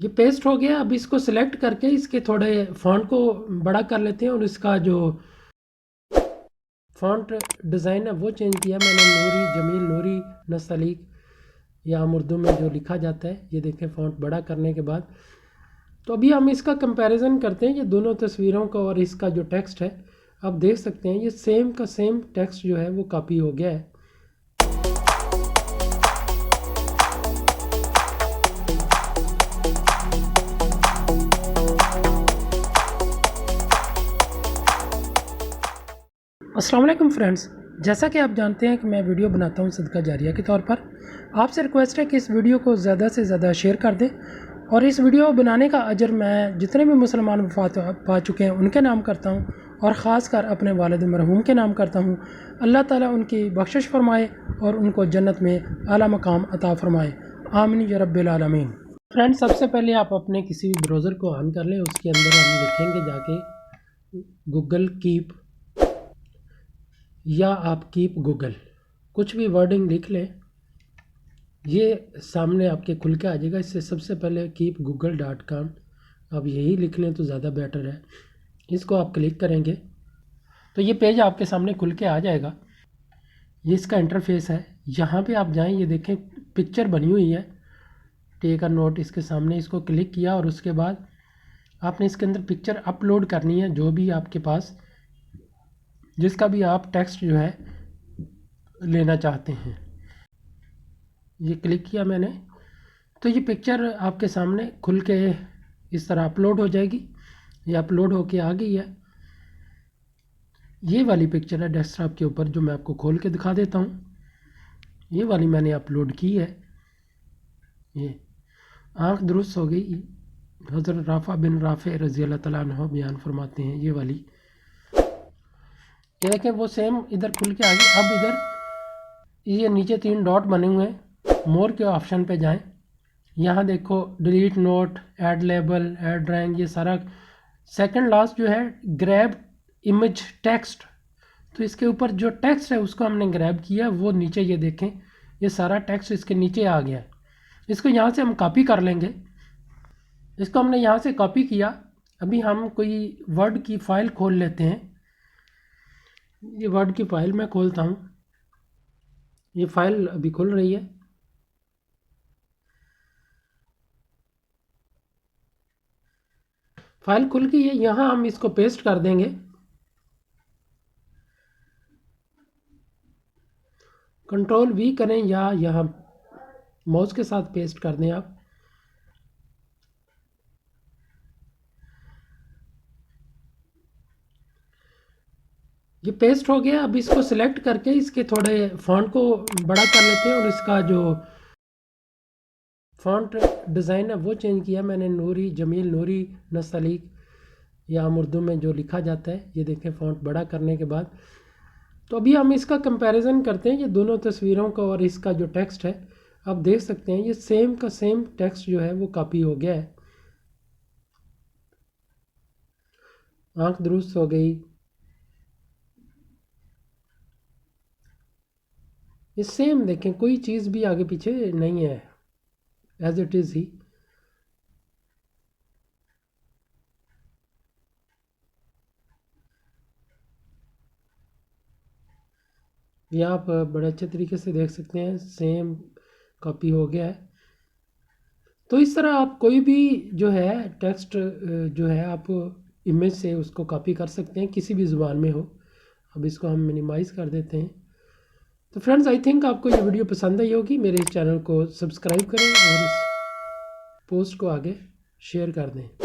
ये पेस्ट हो गया। अब इसको सिलेक्ट करके इसके थोड़े फ़ॉन्ट को बड़ा कर लेते हैं और इसका जो फ़ॉन्ट डिज़ाइन है वो चेंज किया मैंने। नूरी जमील नूरी नस्तलीक या आम उर्दू में जो लिखा जाता है, ये देखें फ़ॉन्ट बड़ा करने के बाद। तो अभी हम इसका कंपैरिजन करते हैं ये दोनों तस्वीरों का और इसका जो टेक्स्ट है। आप देख सकते हैं ये सेम का सेम टेक्स्ट जो है वो कॉपी हो गया है। अस्सलाम वालेकुम फ्रेंड्स, जैसा कि आप जानते हैं कि मैं वीडियो बनाता हूं सदका जारिया के तौर पर। आपसे रिक्वेस्ट है कि इस वीडियो को ज़्यादा से ज़्यादा शेयर कर दें और इस वीडियो बनाने का अजर मैं जितने भी मुसलमान वफ़ात पा चुके हैं उनके नाम करता हूं और ख़ास कर अपने वालिद मरहूम के नाम करता हूं। अल्लाह ताला उनकी बख्शिश फरमाए और उनको जन्नत में आला मकाम अता फरमाए, आमीन या रब्बिल आलमीन। फ्रेंड्स, सबसे पहले आप अपने किसी भी ब्राउज़र को ऑन कर लें। उसके अंदर हम लिखेंगे जाके गूगल कीप या आप कीप गूगल, कुछ भी वर्डिंग लिख लें, ये सामने आपके खुल के आ जाएगा। इससे सबसे पहले keepgoogle.com आप यही लिख लें तो ज़्यादा बेटर है। इसको आप क्लिक करेंगे तो ये पेज आपके सामने खुल के आ जाएगा। ये इसका इंटरफेस है। यहाँ पे आप जाएं, ये देखें पिक्चर बनी हुई है, टेक अ नोट। इसके सामने इसको क्लिक किया और उसके बाद आपने इसके अंदर पिक्चर अपलोड करनी है, जो भी आपके पास जिसका भी आप टेक्स्ट जो है लेना चाहते हैं। ये क्लिक किया मैंने तो ये पिक्चर आपके सामने खुल के इस तरह अपलोड हो जाएगी। ये अपलोड होके आ गई है। ये वाली पिक्चर है डेस्कटॉप के ऊपर, जो मैं आपको खोल के दिखा देता हूँ। ये वाली मैंने अपलोड की है। ये आँख दुरुस्त हो गई, हज़रत राफ़ा बिन राफ़े रज़ी अल्लाह तआला अन्हु बयान फरमाते हैं। ये वाली ये देखें वो सेम इधर खुल के आ गई। अब इधर ये नीचे 3 डॉट बने हुए हैं, मोर के ऑप्शन पे जाएं। यहाँ देखो delete note, add label, add drawing, ये सारा सेकंड लास्ट जो है ग्रैब इमेज टेक्स्ट। तो इसके ऊपर जो टेक्स्ट है उसको हमने ग्रैब किया, वो नीचे ये देखें ये सारा टेक्स्ट इसके नीचे आ गया। इसको यहाँ से हम कॉपी कर लेंगे। इसको हमने यहाँ से कॉपी किया। अभी हम कोई वर्ड की फ़ाइल खोल लेते हैं। ये वर्ड की फ़ाइल मैं खोलता हूँ। ये फ़ाइल अभी खुल रही है। फाइल खुल गई है। यहाँ हम इसको पेस्ट कर देंगे। कंट्रोल V करें या यहाँ माउस के साथ पेस्ट कर दें आप। ये पेस्ट हो गया। अब इसको सिलेक्ट करके इसके थोड़े फ़ॉन्ट को बड़ा कर लेते हैं और इसका जो फ़ॉन्ट डिज़ाइन है वो चेंज किया मैंने। नूरी जमील नूरी नस्तलीक या आम उर्दू में जो लिखा जाता है, ये देखें फ़ॉन्ट बड़ा करने के बाद। तो अभी हम इसका कंपैरिजन करते हैं ये दोनों तस्वीरों का और इसका जो टेक्स्ट है। आप देख सकते हैं ये सेम का सेम टेक्स्ट जो है वो कॉपी हो गया है। आँख दुरुस्त हो गई। ये सेम देखें, कोई चीज़ भी आगे पीछे नहीं है, एज इट इज़ ही। ये आप बड़े अच्छे तरीके से देख सकते हैं सेम कॉपी हो गया है। तो इस तरह आप कोई भी जो है टेक्स्ट जो है आप इमेज से उसको कॉपी कर सकते हैं, किसी भी ज़ुबान में हो। अब इसको हम मिनिमाइज़ कर देते हैं। तो फ्रेंड्स, आई थिंक आपको ये वीडियो पसंद आई होगी। मेरे इस चैनल को सब्सक्राइब करें और इस पोस्ट को आगे शेयर कर दें।